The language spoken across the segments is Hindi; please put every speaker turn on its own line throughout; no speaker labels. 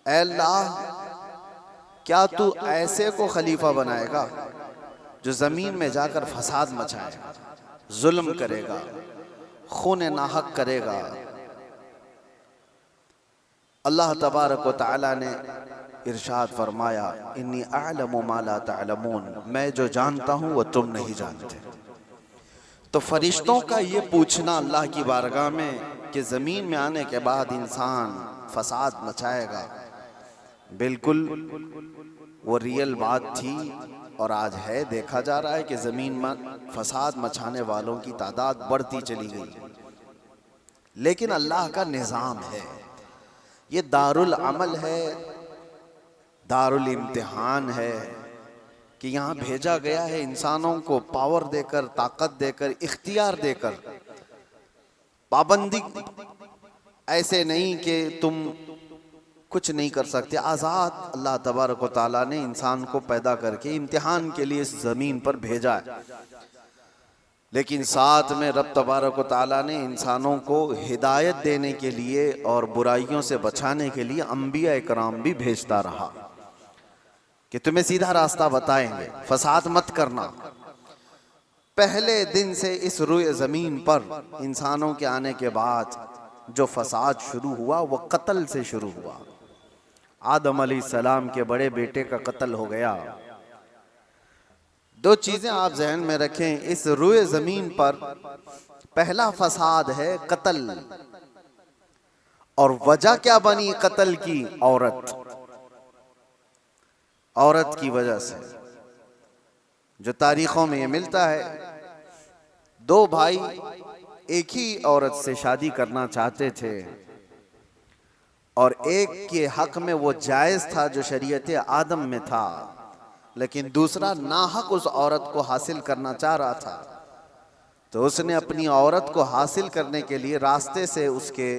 ऐ अल्लाह, क्या तू ऐसे को खलीफा बनाएगा जो जमीन में जाकर फसाद मचाएगा, जुल्म करेगा, खून नाहक करेगा। अल्लाह तबारक व तआला ने इरशाद फरमाया, इन्नी अअलमु मा ला तअलमून, मैं जो जानता हूँ वो तुम नहीं जानते। तो फरिश्तों का ये पूछना अल्लाह की बारगाह में कि ज़मीन में आने के बाद इंसान फसाद मचाएगा, बिल्कुल वो रियल बात थी और आज है। देखा जा रहा है कि ज़मीन में फसाद मचाने वालों की तादाद बढ़ती चली गई। लेकिन अल्लाह का निज़ाम है, ये दारुल अमल है, दारुल इम्तिहान है कि यहाँ भेजा गया है इंसानों को पावर देकर, ताकत देकर, इख्तियार देकर। पाबंदी ऐसे नहीं कि तुम कुछ नहीं कर सकते, आज़ाद अल्लाह तबारक व तआला ने इंसान को पैदा करके इम्तिहान के लिए इस ज़मीन पर भेजा है। लेकिन साथ में रब तबारक व तआला ने इंसानों को हिदायत देने के लिए और बुराइयों से बचाने के लिए अंबिया इकराम भी भेजता रहा कि तुम्हें सीधा रास्ता बताएंगे, फसाद मत करना। पहले दिन से इस रुए ज़मीन पर इंसानों के आने के बाद जो फसाद शुरू हुआ वो कत्ल से शुरू हुआ। आदम अलैहिस्सलाम के बड़े बेटे का कत्ल हो गया। दो चीजें आप जहन में रखें, इस रुए ज़मीन पर पहला फसाद है कत्ल, और वजह क्या बनी कत्ल की? औरत। औरत की वजह से, जो तारीखों में ये मिलता है, दो भाई एक ही औरत से शादी करना चाहते थे और एक के हक में वो जायज था जो शरीयत आदम में था, लेकिन दूसरा नाहक उस औरत को हासिल करना चाह रहा था। तो उसने अपनी औरत को हासिल करने के लिए रास्ते से उसके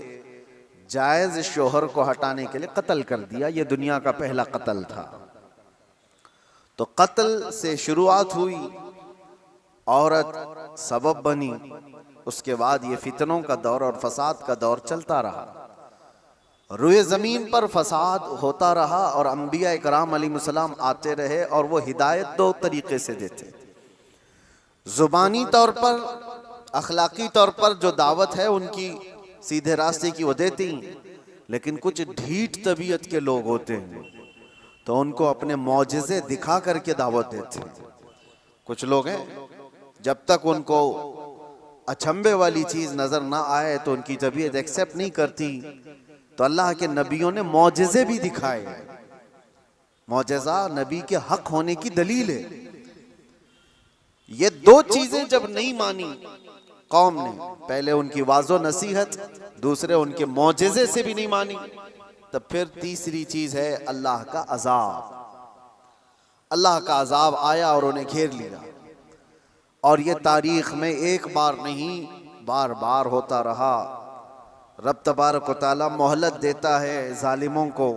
जायज शोहर को हटाने के लिए कत्ल कर दिया। ये दुनिया का पहला कत्ल था। तो कत्ल से शुरुआत हुई, औरत सबब बनी, उसके बाद ये फितनों का दौर और फसाद का दौर चलता रहा। रुए ज़मीन पर फसाद होता रहा और अंबिया इकराम अलैहिस्सलाम आते रहे और वो हिदायत दो तरीके से देते। ज़ुबानी तौर पर, अखलाकी तौर पर जो दावत है उनकी सीधे रास्ते की वो देती, लेकिन कुछ ढीठ तबीयत के लोग होते हैं तो उनको अपने मौजिज़े दिखा करके दावत देते हैं। कुछ लोग हैं जब तक उनको अचंभे वाली चीज़ नज़र ना आए तो उनकी तबीयत एक्सेप्ट नहीं करती। तो अल्लाह के नबियों ने मौजिज़े भी दिखाए। मौजिज़ा नबी के हक होने की दलील है। ये दो चीजें जब नहीं मानी कौम ने, पहले उनकी वाज़ो नसीहत, दूसरे उनके मौजिज़े से भी नहीं मानी, तब फिर तीसरी चीज है अल्लाह का अजाब। अल्लाह का अजाब आया और उन्हें घेर लिया। और ये तारीख में एक बार नहीं, बार बार होता रहा। रब तबारक व तआला मोहलत देता है जालिमों को।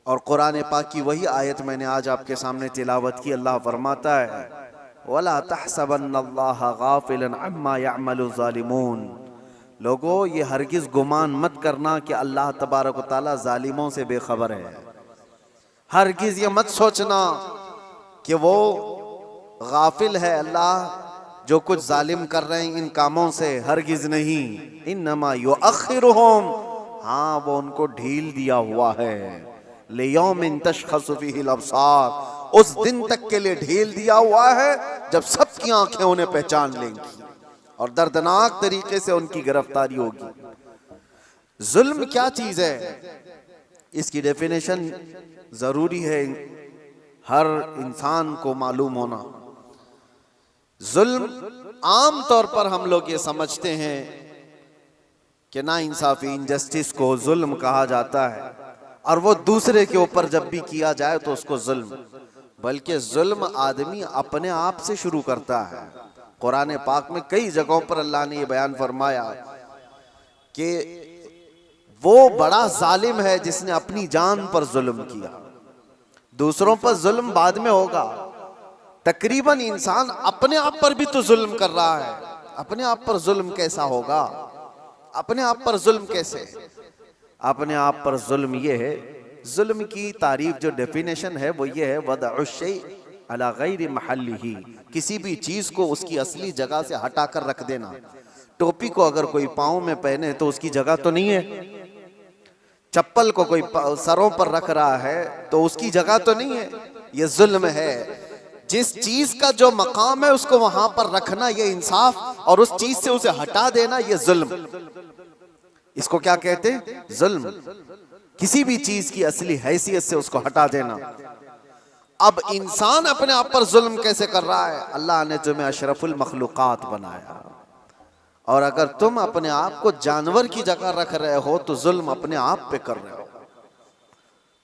और कुरान पाक की वही आयत मैंने आज आपके सामने तिलावत की। अल्लाह फरमाता है, वला तहसबन्नल्लाह गाफिलन अम्मा यअमलु ज़ालिमून। लोगो, ये हरगिज गुमान मत करना कि अल्लाह तबारक व तआला जालिमों से बेखबर है। हरगिज ये मत सोचना कि वो गाफिल है अल्लाह जो कुछ जालिम कर रहे हैं इन कामों से, हरगिज नहीं। इन्नमा युअख्खिरुहुम, हाँ वो उनको ढील दिया हुआ है। लियौमिन तशखसु फीहिल अब्सार, उस दिन तक के लिए ढील दिया हुआ है जब सबकी आंखें उन्हें पहचान लेंगी और दर्दनाक तरीके से उनकी गिरफ्तारी होगी। जुल्म क्या चीज है, इसकी डेफिनेशन जरूरी है हर इंसान को मालूम होना। जुल्म आम तौर पर हम लोग ये समझते हैं कि ना इंसाफी, इनजस्टिस को जुल्म कहा जाता है, और वो दूसरे के ऊपर जब भी किया जाए तो उसको जुल्म, बल्कि जुल्म आदमी अपने आप से शुरू करता है। कुरान पाक में कई जगहों पर अल्लाह ने ये बयान फरमाया कि वो बड़ा जालिम है जिसने अपनी जान पर जुल्म किया। दूसरों पर जुल्म बाद में होगा। तकरीबन इंसान अपने आप पर भी तो जुल्म कर रहा है। अपने आप पर जुल्म कैसा होगा? अपने आप पर जुल्म कैसे? अपने आप पर जुल्म ये है, जुल्म की तारीफ जो डेफिनेशन है वो ये है, वदअ शै अला गैरि महल्लिही, किसी भी चीज को उसकी असली जगह से हटाकर रख देना। टोपी को अगर कोई पाँव में पहने तो उसकी जगह तो नहीं है, चप्पल को कोई सरों पर रख रहा है तो उसकी जगह तो नहीं है, ये जुल्म है। जिस चीज का जो मकाम है उसको वहां पर रखना ये इंसाफ, और उस चीज से उसे हटा देना ये जुल्म। इसको क्या कहते हैं? जुल्म। किसी भी चीज की असली हैसियत से उसको हटा देना। अब इंसान अपने आप पर जुल्म कैसे कर रहा है? अल्लाह ने तुम्हें अशरफुल मखलूकात बनाया, और अगर तुम अपने आप को जानवर की जगह रख रहे हो तो जुल्म अपने आप पे कर रहे हो।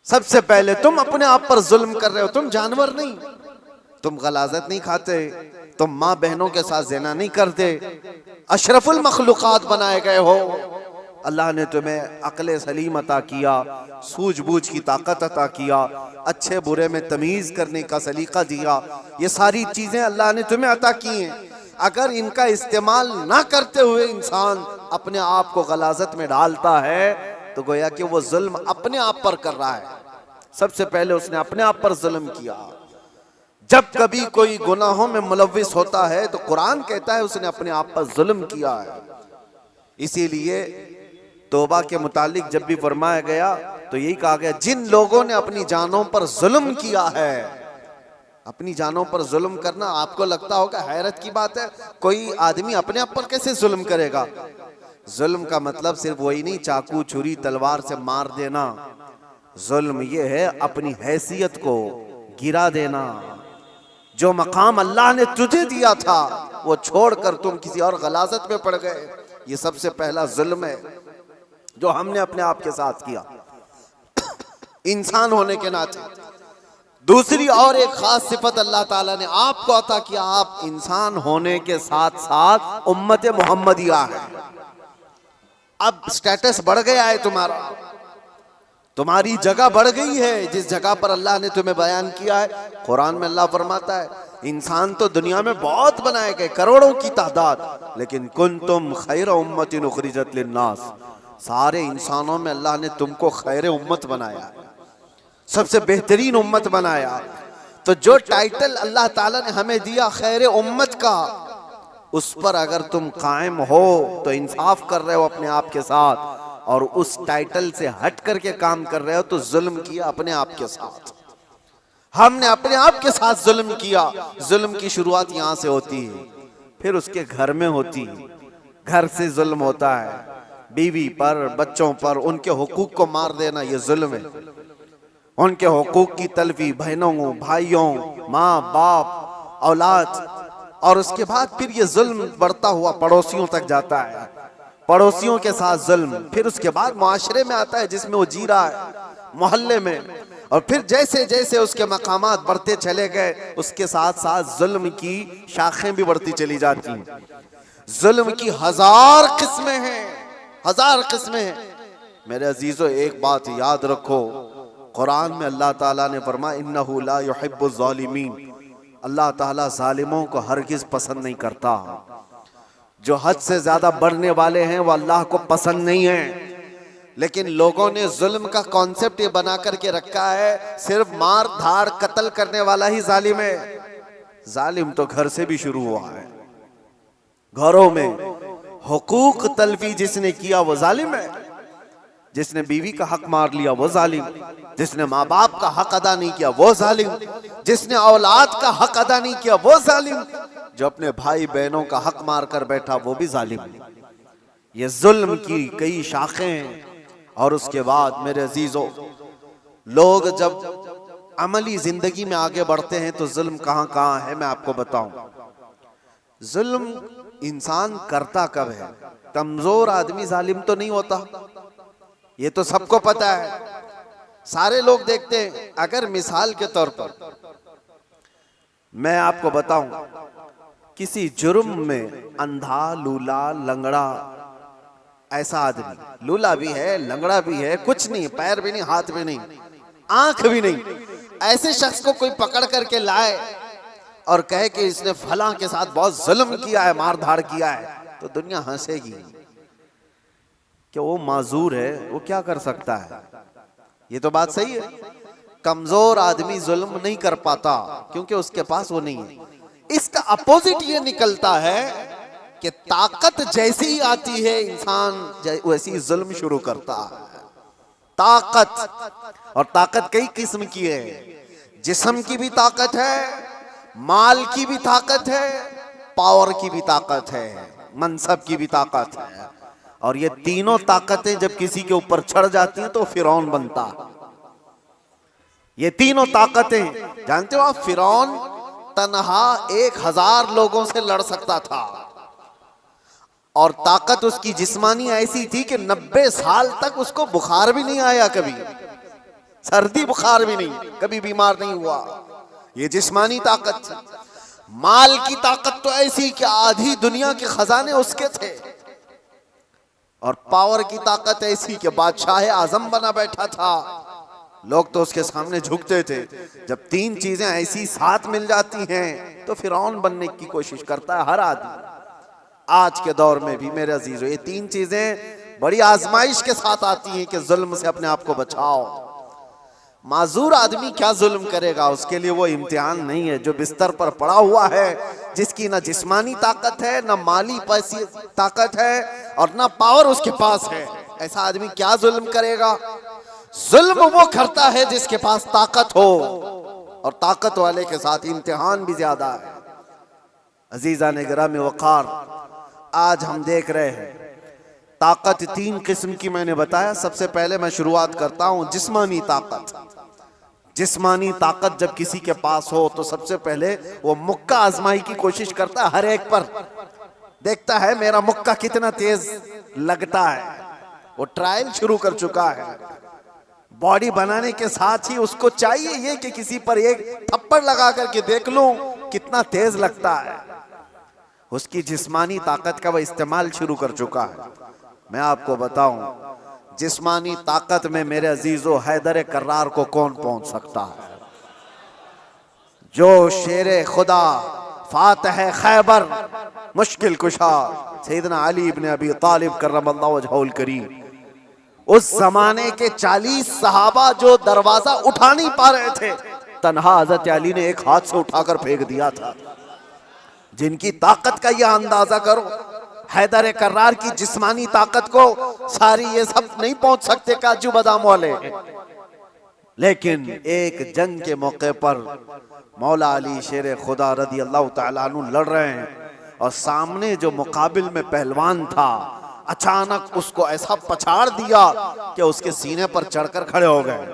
सबसे पहले तुम अपने आप पर जुल्म कर रहे हो। तुम जानवर नहीं, तुम गलाजत नहीं खाते, तुम माँ बहनों के साथ ज़िना नहीं करते, अशरफुल मखलूकात बनाए गए हो। अल्लाह ने तुम्हें अक्ल सलीम अता किया, सूझबूझ की ताकत अता किया, अच्छे बुरे में तमीज़ करने का सलीका दिया। ये सारी चीज़ें अल्लाह ने तुम्हें अता की हैं। अगर इनका इस्तेमाल ना करते हुए इंसान अपने आप को गलाजत में डालता है तो गोया कि वो जुल्म अपने आप पर कर रहा है। सबसे पहले उसने अपने आप पर जुल्म किया। जब कभी कोई गुनाहों में मुलव्विस होता है तो कुरान कहता है उसने अपने आप पर जुल्म किया है। इसीलिए तौबा के मुतालिक जब भी फरमाया गया तो यही कहा गया, जिन लोगों ने अपनी जानों पर जुल्म किया है। अपनी जानों पर जुल्म करना आपको लगता होगा हैरत की बात है, कोई आदमी अपने आप पर कैसे जुल्म करेगा? जुल्म का मतलब सिर्फ वही नहीं चाकू छुरी तलवार से मार देना। जुल्म ये है अपनी हैसियत को गिरा देना। जो मकाम अल्लाह ने तुझे दिया था वो छोड़कर तुम किसी और गलाजत में पड़ गए, ये सबसे पहला जुल्म है जो हमने अपने आप के साथ किया इंसान होने के नाते। दूसरी और एक खास सिफत अल्लाह ताला ने आपको अता किया, आप इंसान होने के साथ साथ उम्मत मोहम्मदिया है। अब स्टेटस बढ़ गया है तुम्हारा, तुम्हारी जगह बढ़ गई है जिस जगह पर अल्लाह ने तुम्हें बयान किया है। कुरान में अल्लाह फरमाता है, इंसान तो दुनिया में बहुत बनाए गए, करोड़ों की तादाद, लेकिन कुंतुम खैर उम्मतिन उखरिजत लिन्नास, सारे इंसानों में अल्लाह ने तुमको खैर उम्मत बनाया, सबसे बेहतरीन उम्मत बनाया। तो जो टाइटल अल्लाह ताला ने हमें दिया खैर उम्मत का, उस पर अगर तुम कायम हो तो इंसाफ कर रहे हो अपने आप के साथ, और उस टाइटल से हट करके काम कर रहे हो तो जुल्म किया अपने आप के साथ। हमने अपने आप के साथ जुल्म किया। जुल्म की शुरुआत यहाँ से होती है, फिर उसके घर में होती है। घर से जुल्म होता है, बीवी पर, बच्चों पर, उनके हुकूक को मार देना ये जुल्म है। उनके हुकूक की तलफी बहनों, भाइयों, माँ बाप, औलाद, और उसके बाद फिर ये जुल्म बढ़ता हुआ पड़ोसियों तक जाता है, पड़ोसियों के साथ जुल्म, फिर उसके बाद मुआशरे में आता है जिसमें वो जी रहा है, मोहल्ले में, और फिर जैसे जैसे उसके मकामात बढ़ते चले गए उसके साथ साथ जुल्म की शाखें भी बढ़ती चली जाती हैं। जुल्म की हजार किस्में हैं, हजार किस्में हैं। मेरे अजीजों, एक बात याद रखो, कुरान में अल्लाह ताला ने फरमाया इन्नहु ला युहिब्बुज़ ज़ालिमीन, अल्लाह ताला जालिमों को हरगिज पसंद नहीं करता। जो हद से ज्यादा बढ़ने वाले हैं वो अल्लाह को पसंद नहीं है। लेकिन लोगों ने जुल्म का कॉन्सेप्ट ये बना करके रखा है, सिर्फ मार धाड़ कत्ल करने वाला ही जालिम है। जालिम तो घर से भी शुरू हुआ है। घरों में हुकूक तलफी जिसने किया वो जालिम है। जिसने बीवी का हक मार लिया वो जालिम, जिसने माँ बाप का हक अदा नहीं किया वो जालिम, जिसने औलाद का हक अदा नहीं किया वो जालिम, जो अपने भाई बहनों का हक मार कर बैठा वो भी जालिम। ये जुल्म की कई शाखें हैं। और उसके बाद मेरे अजीजों, लोग जब अमली जिंदगी में आगे बढ़ते हैं तो जुल्म कहाँ कहाँ है मैं आपको बताऊं। जुल्म इंसान करता कब है? कमजोर आदमी जालिम तो नहीं होता, ये तो सबको पता है, सारे लोग देखते हैं। अगर मिसाल के तौर पर मैं आपको बताऊं, किसी जुर्म में अंधा, लूला, लंगड़ा, ऐसा आदमी, लूला भी है, लंगड़ा भी है, कुछ नहीं, पैर भी नहीं, हाथ भी नहीं, आंख भी नहीं, ऐसे शख्स को कोई पकड़ करके लाए और कहे कि इसने फलां के साथ बहुत जुल्म किया है, मार धाड़ किया है, तो दुनिया हंसेगी। कि वो माजूर है, वो क्या कर सकता है। ये तो बात सही है, कमजोर आदमी जुल्म नहीं कर पाता क्योंकि उसके पास वो नहीं है। इसका अपोजिट ये निकलता है कि ताकत जैसी ही आती है इंसान वैसी जुल्म शुरू करता है। ताकत, और ताकत कई किस्म की है, जिस्म की भी ताकत है, माल की भी ताकत है, पावर की भी ताकत है, मनसब की भी ताकत है। और ये तीनों ताकतें जब किसी के ऊपर चढ़ जाती हैं तो फिरौन बनता है। ये तीनों ताकतें जानते हो आप, फिरौन तन्हा 1000 लोगों से लड़ सकता था, और ताकत उसकी जिस्मानी ऐसी थी कि 90 साल तक उसको बुखार भी नहीं आया, कभी सर्दी बुखार भी नहीं, कभी बीमार नहीं हुआ। ये जिस्मानी ताकत थी। माल की ताकत तो ऐसी कि आधी दुनिया के खजाने उसके थे, और पावर की ताकत ऐसी कि बादशाह आजम बना बैठा था, लोग तो उसके सामने झुकते थे। जब तीन चीजें ऐसी साथ मिल जाती हैं तो फिरौन बनने की कोशिश करता है हर आदमी। आज के दौर में भी मेरे अजीजों, ये तीन चीजें बड़ी आजमाइश के साथ आती हैं कि जुल्म से अपने आप को बचाओ। माजूर आदमी क्या जुल्म करेगा, उसके लिए वो इम्तिहान नहीं है। जो बिस्तर पर पड़ा हुआ है, जिसकी ना जिस्मानी ताकत है, ना माली पैसी ताकत है, और ना पावर उसके पास है, ऐसा आदमी क्या जुल्म करेगा। जुल्म वो करता है जिसके पास ताकत हो, और ताकत वाले के साथ इम्तिहान भी ज्यादा है। अजीजा ने गिरामी वकार, आज हम देख रहे हैं ताकत तीन किस्म की मैंने बताया। सबसे पहले मैं शुरुआत करता हूं जिस्मानी ताकत। जिस्मानी ताकत जब किसी के पास हो तो सबसे पहले वो मुक्का आजमाई की कोशिश करता है, हर एक पर देखता है मेरा मुक्का कितना तेज लगता है। वो ट्रायल शुरू कर चुका है। बॉडी बनाने के साथ ही उसको चाहिए ये कि किसी पर एक थप्पड़ लगा करके देख लूं कितना तेज लगता है। उसकी जिस्मानी ताकत का वह इस्तेमाल शुरू कर चुका है। मैं आपको बताऊं, जिस्मानी ताकत में मेरे अजीजों हैदर कर्रार को कौन पहुंच सकता है, जो शेरे खुदा, फातह खैबर, मुश्किल कुशा सैयदना अली इब्न अबी तालिब करमल्लाहु वजहुल करीम, उस जमाने के 40 सहाबा जो दरवाजा उठा नहीं पा रहे थे, तन्हा हजरत अली ने एक हाथ से उठाकर फेंक दिया था। जिनकी ताकत का यह अंदाजा करो, हैदर कर्रार की जिस्मानी ताकत को सारी ये सब नहीं पहुंच सकते काजू बादाम वाले। लेकिन एक जंग के मौके पर मौला अली शेर खुदा रदी अल्लाह तआला अन्हु लड़ रहे हैं, और सामने जो मुकाबिल में पहलवान था अचानक उसको ऐसा पछाड़ दिया कि उसके सीने पर चढ़कर खड़े हो गए।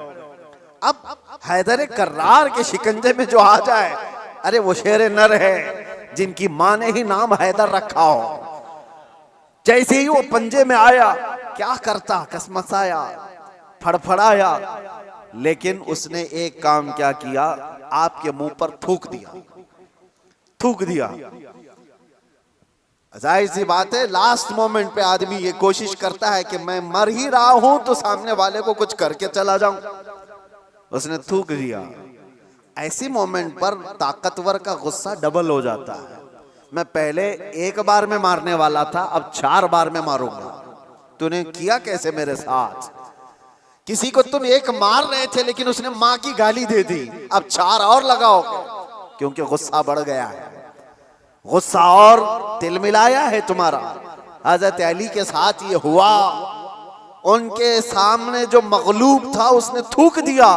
अब हैदर कर्रार के शिकंजे में जो आ जाए, अरे वो शेर नर है जिनकी मां ने ही नाम हैदर रखा हो। जैसे ही वो पंजे में आया, क्या करता, कसमसाया, फड़फड़ाया, लेकिन उसने एक काम क्या किया, आपके मुंह पर थूक दिया। थूक दिया। जाहिर सी बात है, लास्ट मोमेंट पे आदमी ये कोशिश करता है कि मैं मर ही रहा हूं तो सामने वाले को कुछ करके चला जाऊं। उसने थूक दिया। ऐसी मोमेंट पर ताकतवर का गुस्सा डबल हो जाता है। मैं पहले एक बार में मारने वाला था, अब 4 बार में मारूंगा। तूने किया कैसे मेरे साथ? किसी को तुम एक मार रहे थे लेकिन उसने मां की गाली दे दी, अब 4 और लगाओगे, क्योंकि गुस्सा बढ़ गया है। गुस्सा और तिलमिलाया है तुम्हारा। हजरत अली के साथ ये हुआ। उनके सामने जो मगलूब था उसने थूक दिया।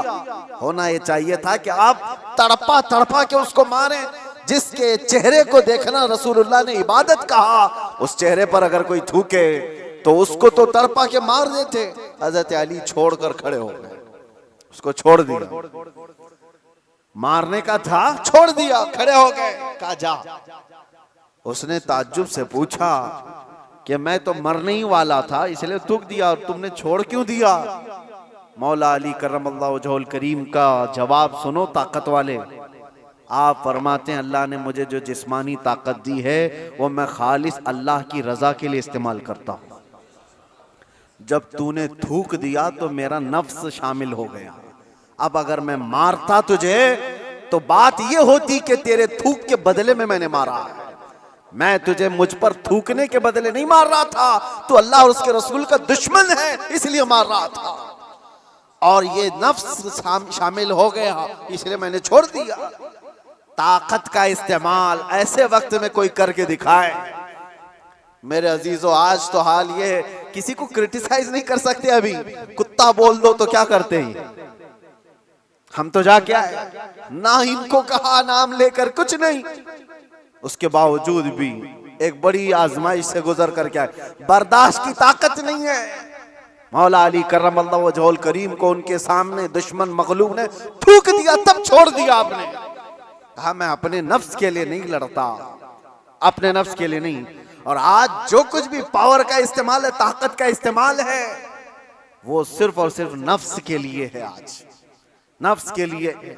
होना ये चाहिए था कि आप तड़पा तड़पा के उसको मारें। जिसके चेहरे को देखना रसूलुल्लाह ने इबादत कहा, उस चेहरे पर अगर कोई थूके तो उसको तो तड़पा के मार देते। हजरत अली छोड़कर खड़े हो गए, उसको छोड़ दिया। मारने का था, छोड़ दिया, खड़े हो गए, कहा जा। उसने ताज्जुब से पूछा कि मैं तो मरने ही वाला था इसलिए थूक दिया, और तुमने छोड़ क्यों दिया? मौला अली करमल्लाहु वजहुल करीम का जवाब सुनो ताकत वाले। आप फरमाते हैं, अल्लाह ने मुझे जो जिस्मानी ताकत दी है वो मैं खालिस अल्लाह की रजा के लिए इस्तेमाल करता हूं। जब तूने थूक दिया तो मेरा नफ्स शामिल हो गया। अब अगर मैं मारता तुझे तो बात ये होती कि तेरे थूक के बदले में मैंने मारा है। मैं तुझे मुझ पर थूकने के बदले नहीं मार रहा था, तू अल्लाह और उसके रसूल का दुश्मन है इसलिए मार रहा था, और ये नफ्स शामिल हो गया इसलिए मैंने छोड़ दिया। ताकत का इस्तेमाल ऐसे वक्त में कोई करके दिखाए। मेरे अजीजों, आज तो हाल ये है, किसी को क्रिटिसाइज नहीं कर सकते। अभी कुत्ता बोल दो तो क्या करते हैं हम, तो जा क्या है ना इनको कहा नाम लेकर कुछ नहीं, उसके बावजूद भी एक बड़ी आजमाइश से गुजर कर क्या है, बर्दाश्त की ताकत नहीं है। मौला अली करमल्लाहु वजहुल करीम को उनके सामने दुश्मन मगलूब ने थूक दिया, तब छोड़ दिया आपने। कहा मैं अपने नफ्स के लिए नहीं लड़ता, अपने नफ्स के लिए नहीं। और आज जो कुछ भी पावर का इस्तेमाल है, ताकत का इस्तेमाल है, वो सिर्फ और सिर्फ नफ्स के लिए है। आज नफ्स के लिए।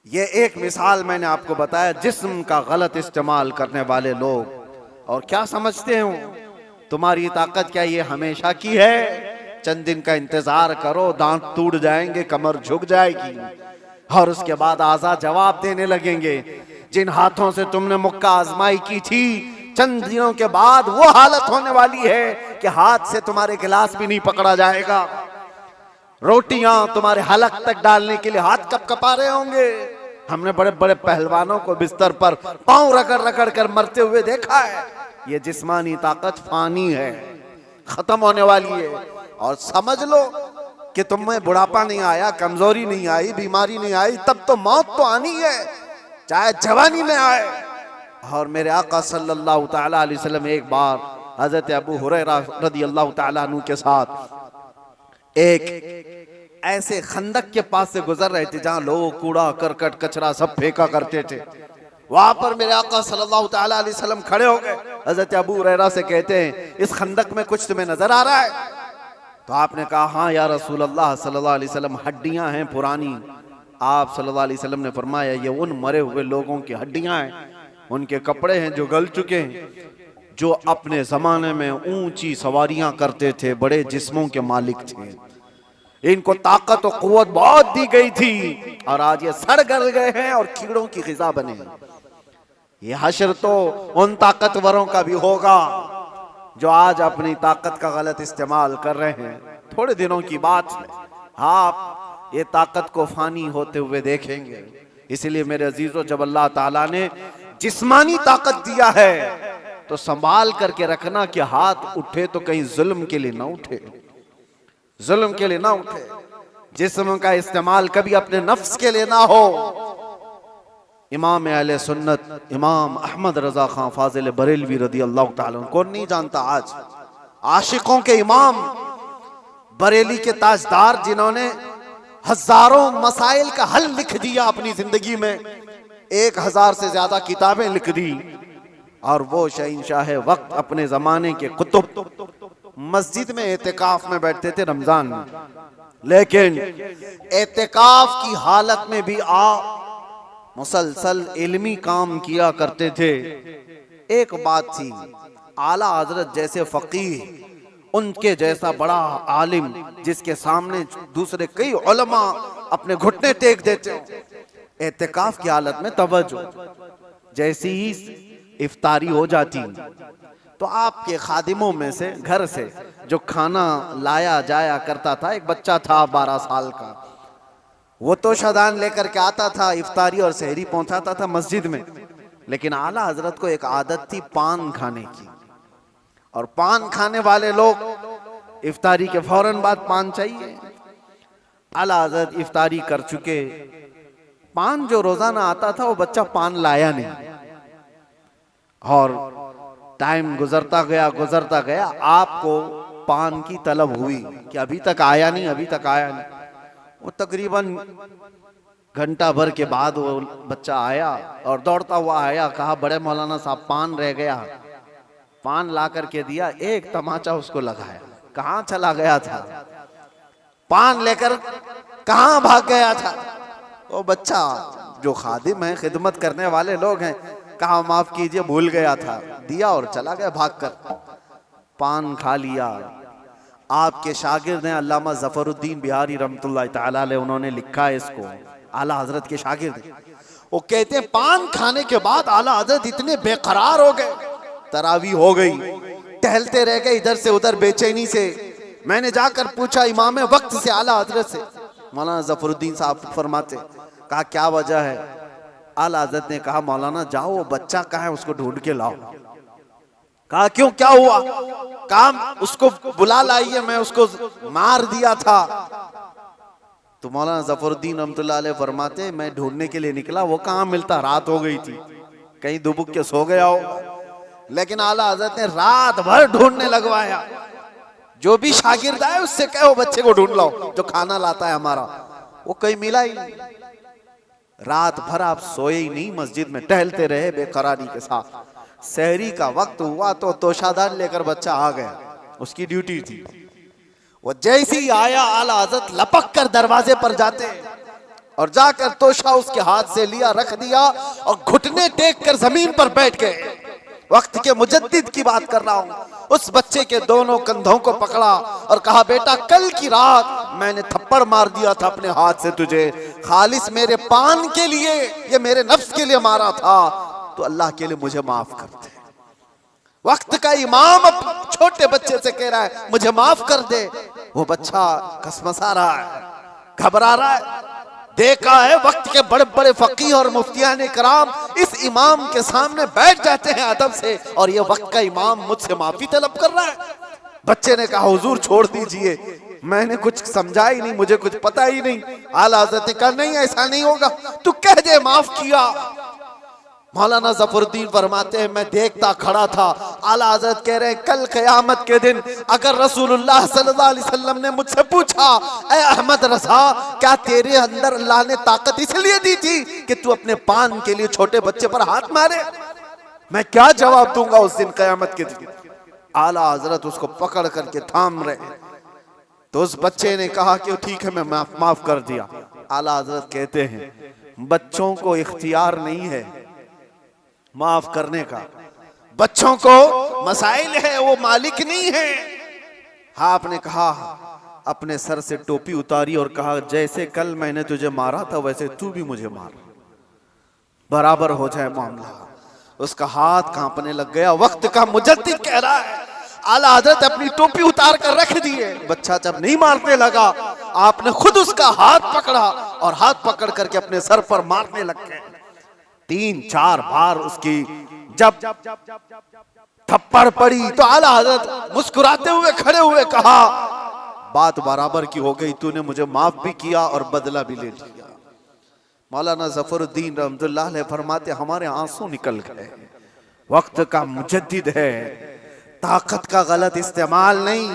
ये एक मिसाल मैंने आपको बताया, जिस्म का गलत इस्तेमाल करने वाले लोग। और क्या समझते हो तुम्हारी ताकत क्या ये हमेशा की है? चंद दिन का इंतजार करो, दांत टूट जाएंगे, कमर झुक जाएगी, और उसके बाद आजाद जवाब देने लगेंगे। जिन हाथों से तुमने मुक्का आजमाई की थी, चंद दिनों के बाद वो हालत होने वाली है कि हाथ से तुम्हारे गिलास भी नहीं पकड़ा जाएगा। रोटियां तुम्हारे हलक तक डालने के लिए हाथ कपकपा रहे होंगे। हमने बड़े बड़े पहलवानों को बिस्तर पर पांव रगड़ रगड़ कर मरते हुए देखा है। ये जिस्मानी ताकत फानी है, खत्म होने वाली है। और समझ लो कि तुम्हें बुढ़ापा नहीं आया, कमजोरी नहीं आई, बीमारी नहीं आई, तब तो मौत तो आनी है, चाहे जवानी में आए। और मेरे आका सल्लल्लाहु ताला अलैहि वसल्लम एक बार हजरत अबू हुरैरा रदियल्लाहु ताला अन्हु के साथ एक ऐसे खंदक के पास से गुजर रहे थे जहां लोग कूड़ा करकट कचरा सब फेंका करते थे। वहां पर मेरे आका सल्लल्लाहु ताला अलैहि वसल्लम खड़े हो गए। हजरत अबू हुरैरा से कहते हैं, इस खंदक में कुछ तुम्हें नजर आ रहा है? तो आपने कहा, हाँ या रसूल अल्लाह सल्लल्लाहु अलैहि वसल्लम, हड्डियां हैं पुरानी। आप सल्लल्लाहु अलैहि वसल्लम ने फरमाया, ये उन मरे हुए लोगों की हड्डियां हैं, उनके कपड़े हैं जो गल चुके हैं, जो अपने जमाने में ऊंची सवारियां करते थे, बड़े जिस्मों के मालिक थे। इनको ताकत और कुव्वत बहुत दी गई थी, और आज ये सड़ गल गए हैं और कीड़ों की ग़िज़ा बने हैं। ये हश्र तो उन ताकतवरों का भी होगा जो आज अपनी ताकत का गलत इस्तेमाल कर रहे हैं। थोड़े दिनों की बात है, आप ये ताकत को फानी होते हुए देखेंगे। इसलिए मेरे अजीजों, जब अल्लाह ताला ने जिस्मानी ताकत दिया है तो संभाल करके रखना कि हाथ उठे तो कहीं जुल्म के लिए ना उठे, जुल्म के लिए ना उठे। जिस्म का इस्तेमाल कभी अपने नफ्स के लिए ना हो। इमाम अहले सुन्नत इमाम अहमद रजा खान फाजिल बरेलवी रदी अल्लाह ताला, कौन नहीं जानता आज, आशिकों के इमाम, बरेली के ताजदार, जिन्होंने हजारों मसाइल का हल लिख दिया अपनी जिंदगी में, 1000 से ज्यादा किताबें लिख दी। और वो शहंशाह वक्त, अपने जमाने के कुतुब, मस्जिद में एतिकाफ में बैठते थे रमजान में, लेकिन एतिकाफ की हालत में भी मुसलसल इल्मी काम किया करते थे। एक बात थी, आला हजरत जैसे फकीह, उनके जैसा बड़ा आलिम, जिसके सामने दूसरे कई उलमा अपने घुटने टेक देते हो, एतिकाफ की हालत में तवज्जो, जैसी ही इफ्तारी हो जाती तो आपके खादिमों में से, घर से जो खाना लाया जाया करता था, एक बच्चा था 12 साल का, वो तो शदान लेकर के आता था, इफ्तारी और सहरी पहुंचाता था मस्जिद में। लेकिन आला हजरत को एक आदत थी पान खाने की, और पान खाने वाले लोग इफ्तारी के फौरन बाद पान चाहिए। आला हजरत इफ्तारी कर चुके, पान जो रोजाना आता था वो बच्चा पान लाया नहीं, और टाइम गुजरता गया, आपको पान की तलब हुई कि अभी तक आया नहीं, अभी तक आया नहीं। वो तकरीबन घंटा भर के बाद वो बच्चा आया और दौड़ता हुआ आया, कहा, बड़े मौलाना साहब पान रह गया। पान ला करके दिया, एक तमाचा उसको लगाया, कहाँ चला गया था, पान लेकर कहाँ भाग गया था। वो बच्चा, जो खादिम है, खिदमत करने वाले लोग हैं, कहा माफ कीजिए भूल गया था, दिया और चला गया भागकर, पान खा लिया। आपके शागिर्द हैं अल्लामा ज़फ़रुद्दीन बिहारी रहमतुल्लाह तआला अलैह, उन्होंने लिखा है इसको, आला हजरत के शागिर्द, वो कहते हैं पान खाने के बाद आला हजरत इतने बेकरार हो गए, तरावी हो गई, टहलते रह गए इधर से उधर बेचैनी से। मैंने जाकर पूछा इमाम वक्त से, आला हजरत से, मौलाना जफरुद्दीन साहब फरमाते, कहा क्या वजह है? आला हजरत ने कहा मौलाना जाओ वो बच्चा कहाँ है उसको ढूंढ के लाओ। कहा क्यों, क्या हुआ? काम उसको बुला लाइए, मैं उसको मार दिया था। तो मौलाना जफरुद्दीन रहमतुल्लाह अलैह फरमाते मैं ढूंढने के लिए निकला, वो कहाँ मिलता, रात हो गई थी, कहीं दुबुक के सो गया हो। लेकिन आला हजरत ने रात भर ढूंढने लगवाया। जो भी शागिर्द आए उससे कहो बच्चे को ढूंढ लाओ जो खाना लाता है हमारा, वो कहीं मिला ही नहीं। रात भर आप सोए ही नहीं, मस्जिद में टहलते रहे बेकरारी के साथ। सहरी का वक्त हुआ तो तोशादान लेकर बच्चा आ गया, उसकी ड्यूटी थी। वो जैसे ही आया आला हजरत लपक कर दरवाजे पर जाते और जाकर तोशा उसके हाथ से लिया, रख दिया और घुटने टेक कर जमीन पर बैठ गए। वक्त के मुजद्दिद की बात कर रहा हूं। उस बच्चे के दोनों कंधों को पकड़ा और कहा बेटा कल की रात मैंने थप्पड़ मार दिया था अपने हाथ से तुझे, खालिस मेरे पान के लिए, ये मेरे नफ्स के लिए मारा था, तो अल्लाह के लिए मुझे माफ कर दे। वक्त का इमाम अब छोटे बच्चे से कह रहा है मुझे माफ कर दे। वो बच्चा कसमसा रहा है, घबरा रहा है। देखा है वक्त के बड़े बड़े फकीह और मुफ्तियान कराम इस इमाम के सामने बैठ जाते हैं अदब से, और ये वक्त का इमाम मुझसे माफी तलब कर रहा है। बच्चे ने कहा हुजूर छोड़ दीजिए, मैंने कुछ समझा ही नहीं, मुझे कुछ पता ही नहीं। आला हज़रत ने कहा नहीं ऐसा नहीं होगा, तू कह दे माफ किया। मौलाना जफरुद्दीन फरमाते हैं मैं देखता खड़ा था। आला हज़रत कह रहे हैं कल क़यामत के दिन अगर रसूलुल्लाह सल्लल्लाहु अलैहि वसल्लम ने मुझसे पूछा ऐ अहमद रज़ा क्या तेरे अंदर अल्लाह ने ताकत इसलिए दी थी कि तू अपने पान के लिए छोटे बच्चे पर हाथ मारे, मैं क्या जवाब दूंगा उस दिन क़यामत के दिन। आला हज़रत उसको पकड़ करके थाम रहे, तो उस बच्चे ने कहा कि ठीक है मैं माफ कर दिया। आला हज़रत कहते हैं बच्चों को इख्तियार नहीं है माफ करने का, बच्चों को मसाइल है, वो मालिक नहीं है। हाँ आपने कहा अपने सर से टोपी उतारी और कहा जैसे कल मैंने तुझे मारा था वैसे तू भी मुझे मार, बराबर हो जाए मामला। उसका हाथ कांपने लग गया। वक्त का मुजद्दिद कह रहा है आला हज़रत अपनी टोपी उतार कर रख दिए। बच्चा जब नहीं मारने लगा आपने खुद उसका हाथ पकड़ा और हाथ पकड़ करके अपने सर पर मारने लग गए। 3-4 बार उसकी जब थप्पड़ पड़ी तो आला हज़रत मुस्कुराते हुए खड़े हुए कहा बात बराबर की हो गई, तूने मुझे माफ भी किया और बदला भी ले लिया। मौलाना जफरुद्दीन रहमतुल्लाह अलैह फरमाते हमारे आंसू निकल गए। वक्त का मुजद्दिद है, ताकत का गलत इस्तेमाल नहीं।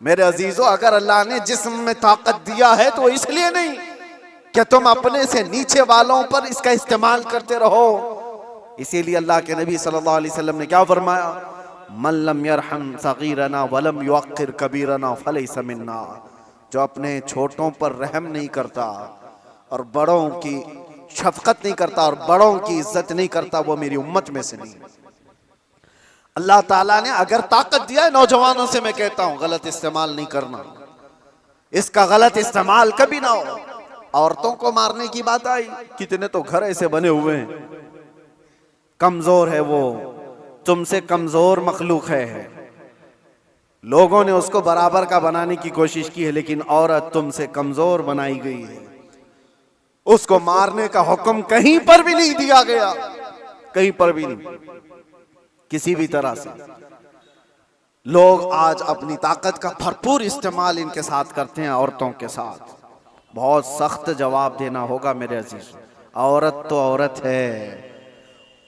मेरे अजीजों अगर अल्लाह ने जिस्म में ताकत दिया है तो इसलिए नहीं कि तुम अपने से नीचे वालों पर इसका इस्तेमाल करते रहो। इसीलिए अल्लाह के नबी सल्लल्लाहु अलैहि वसल्लम ने क्या फरमाया, मन लम यरहम सगीरना वलम युअक्किर कबीरना फलैसा मिन्ना, जो अपने छोटों पर रहम नहीं करता और बड़ों की शफकत नहीं करता और बड़ों की इज्जत नहीं करता वो मेरी उम्मत में से नहीं। अल्लाह ताला ने अगर ताकत दिया है, नौजवानों से मैं कहता हूं गलत इस्तेमाल नहीं करना, इसका गलत इस्तेमाल कभी ना हो। औरतों को मारने की बात आई, कितने तो घर ऐसे बने हुए हैं, कमजोर है वो, तुमसे कमजोर मखलूक है, लोगों ने उसको बराबर का बनाने की कोशिश की है, लेकिन औरत तुमसे कमजोर बनाई गई है। उसको मारने का हुक्म कहीं पर भी नहीं दिया गया, कहीं पर भी नहीं, किसी भी तरह से। लोग आज अपनी ताकत का भरपूर इस्तेमाल इनके साथ करते हैं, औरतों के साथ। बहुत सख्त जवाब देना होगा मेरे अजीज। औरत तो औरत है,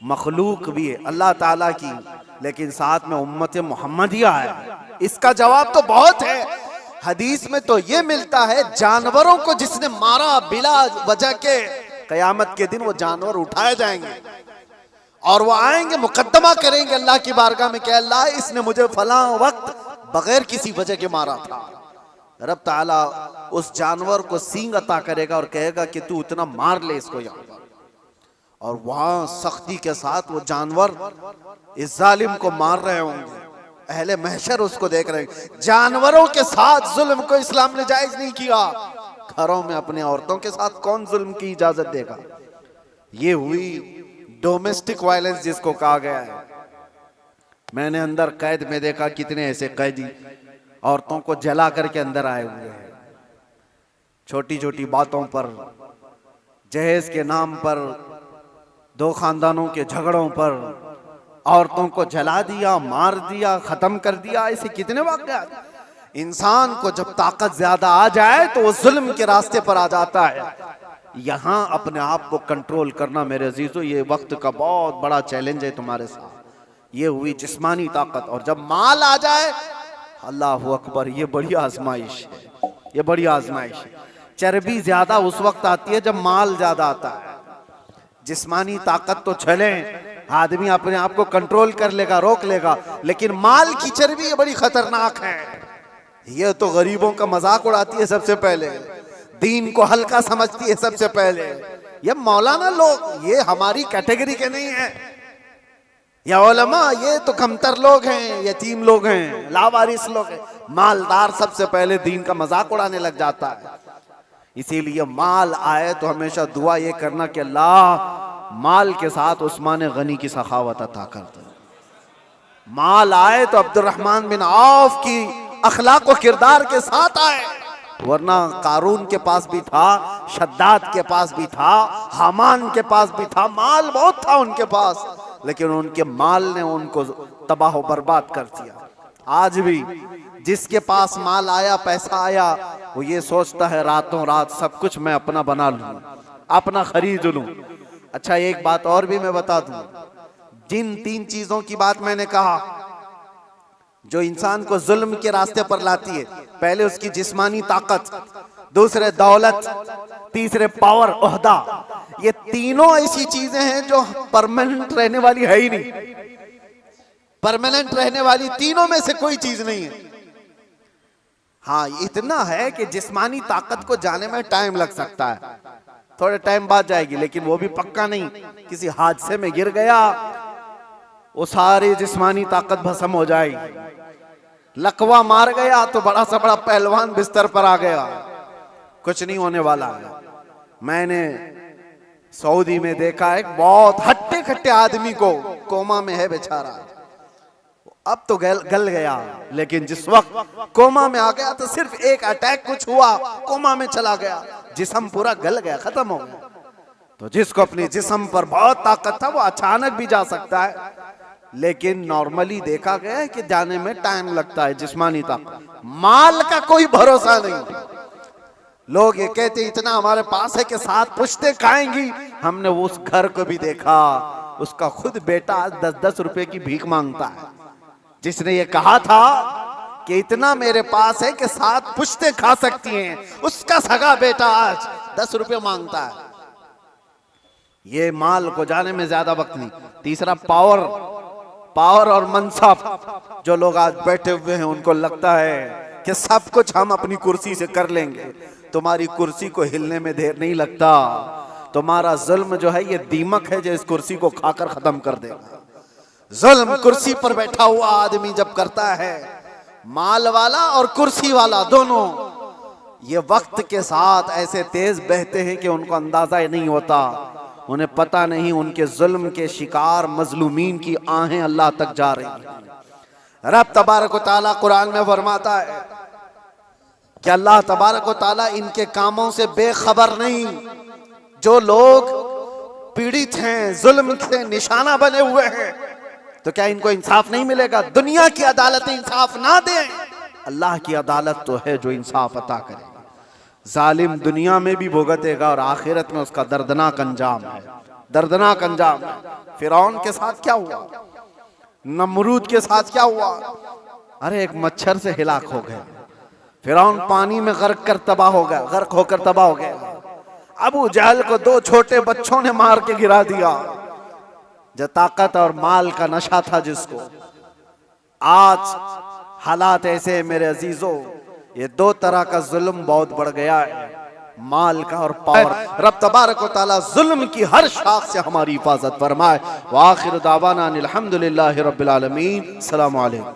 मखलूक भी है अल्लाह ताला की, लेकिन साथ में उम्मत मोहम्मदिया है, इसका जवाब तो बहुत है। हदीस में तो ये मिलता है जानवरों को जिसने मारा बिला वजह के, कयामत के दिन वो जानवर उठाए जाएंगे और वो आएंगे मुकद्दमा करेंगे अल्लाह की बारगाह में कि अल्लाह इसने मुझे फलां वक्त बगैर किसी वजह के मारा था। रब ताला उस जानवर को सींग अता करेगा और कहेगा कि तू उतना मार ले इसको यहाँ, और वहां सख्ती के साथ वो जानवर इस जालिम को मार रहे होंगे। अहले महशर उसको देख रहे हैं। जानवरों के साथ जुल्म को इस्लाम ने जायज नहीं किया। घरों में अपनी औरतों के साथ कौन जुल्म की इजाजत देगा? ये हुई डोमेस्टिक वायलेंस जिसको कहा गया है। मैंने अंदर कैद में देखा कितने ऐसे कैदी औरतों को जला करके अंदर आए हुए हैं, छोटी छोटी बातों पर, जहेज के नाम पर, दो खानदानों के झगड़ों पर औरतों को जला दिया, मार दिया, खत्म कर दिया। ऐसे कितने वाक़यात। इंसान को जब ताकत ज्यादा आ जाए तो वो जुल्म के रास्ते पर आ जाता है। यहां अपने आप को कंट्रोल करना मेरे अजीजों, ये वक्त का बहुत बड़ा चैलेंज है तुम्हारे साथ। ये हुई जिस्मानी ताकत, और जब माल आ जाए, अल्लाह अकबर, ये बड़ी आजमाइश है, ये बड़ी आजमाइश है। चर्बी ज्यादा उस वक्त आती है जब माल ज्यादा आता है। जिस्मानी ताकत तो चले, आदमी अपने आप को कंट्रोल कर लेगा, रोक लेगा, लेकिन माल की चर्बी ये बड़ी खतरनाक है। ये तो गरीबों का मजाक उड़ाती है सबसे पहले, दीन को हल्का समझती है सबसे पहले। ये मौलाना लोग, ये हमारी कैटेगरी के नहीं है। या उलमा, ये तो कमतर लोग हैं, यतीम लोग हैं, लावारिस लोग हैं। मालदार सबसे पहले दीन का मजाक उड़ाने लग जाता है। इसीलिए माल आए तो हमेशा दुआ ये करना कि अल्लाह माल के साथ उस्मान गनी की सखावत अता कर दे। माल आए तो अब्दुर्रहमान बिन औफ की अखलाक व किरदार के साथ आए, वरना कारून के पास भी था, शद्दाद के पास भी था, हामान के पास भी था, माल बहुत था उनके पास, लेकिन उनके माल ने उनको तबाह व बर्बाद कर दिया। आज भी जिसके पास माल आया, पैसा आया, वो ये सोचता है रातों रात सब कुछ मैं अपना बना लूं, अपना खरीद लूं। अच्छा, एक बात और भी मैं बता दूं, जिन 3 चीजों की बात मैंने कहा जो इंसान को जुल्म के रास्ते पर लाती है, पहले उसकी जिस्मानी ताकत, दूसरे दौलत, तीसरे पावर, ओहदा, ये तीनों ऐसी चीजें हैं जो परमानेंट रहने वाली है ही नहीं। परमानेंट रहने वाली तीनों में से कोई चीज नहीं है। हाँ, इतना है कि जिस्मानी ताकत को जाने में टाइम लग सकता है, थोड़े टाइम बाद जाएगी, लेकिन वो भी पक्का नहीं। किसी हादसे में गिर गया, वो सारी जिस्मानी ताकत भस्म हो जाएगी। लकवा मार गया तो बड़ा सा बड़ा पहलवान बिस्तर पर आ गया, कुछ नहीं होने वाला है। मैंने सऊदी में देखा एक बहुत हट्टे खट्टे आदमी को, कोमा में है बेचारा, अब तो गल गया, लेकिन जिस वक्त कोमा में आ गया तो सिर्फ एक अटैक कुछ हुआ, कोमा में चला गया, जिस्म पूरा गल गया, खत्म हो गया। तो जिसको अपने जिस्म पर बहुत ताकत था वो अचानक भी जा सकता है, लेकिन नॉर्मली देखा गया है कि जाने में टाइम लगता है। जिस्मानी ताकत, माल का कोई भरोसा नहीं। लोग ये कहते इतना हमारे पास है कि 7 पुश्तें खाएंगी। हमने उस घर को भी देखा, उसका खुद बेटा आज 10-10 रुपए की भीख मांगता है। जिसने ये कहा था कि इतना मेरे पास है कि 7 पुश्तें खा सकती हैं, उसका सगा बेटा आज 10 रुपए मांगता है। ये माल को जाने में ज्यादा वक्त नहीं। तीसरा पावर और मनसब। जो लोग आज बैठे हुए हैं उनको लगता है कि सब कुछ हम अपनी कुर्सी से कर लेंगे। तुम्हारी कुर्सी को हिलने में देर नहीं लगता। तुम्हारा जुल्म जो है ये दीमक है जो इस कुर्सी को खाकर खत्म कर देगा। जुल्म कुर्सी पर बैठा हुआ आदमी जब करता है, माल वाला और कुर्सी वाला दोनों, ये वक्त के साथ ऐसे तेज बहते हैं कि उनको अंदाजा नहीं होता। उन्हें पता नहीं उनके जुल्म के शिकार मजलूमीन की आहें अल्लाह तक जा रही हैं। रब तबारक व तआला कुरान में फरमाता है कि अल्लाह तबारक व तआला इनके कामों से बेखबर नहीं। जो लोग पीड़ित हैं, जुल्म के निशाना बने हुए हैं, तो क्या इनको इंसाफ नहीं मिलेगा? दुनिया की अदालत इंसाफ ना दे, अल्लाह की अदालत तो है जो इंसाफ अता करे। जालिम दुनिया में भी भुगतेगा और आखिरत में उसका दर्दनाक अंजाम है, दर्दनाक अंजाम है। फिरौन के साथ क्या हुआ, नमरूद के साथ क्या हुआ? अरे एक मच्छर से हिलाक हो गए। फिरौन पानी में गर्क कर तबाह हो गया, गर्क होकर तबाह हो गया। अबू जहल को 2 छोटे बच्चों ने मार के गिरा दिया। जो ताकत और माल का नशा था जिसको, आज हालात ऐसे मेरे अजीजों, ये 2 तरह का जुल्म बहुत बढ़ गया है, माल का और पावर। रब तबारक व तआला जुल्म की हर शाख से हमारी हिफाजत फरमाए। व आखिर दावाना अनिल हम्दुलिल्लाहि रब्बिल आलमीन। अस्सलामु अलैकुम।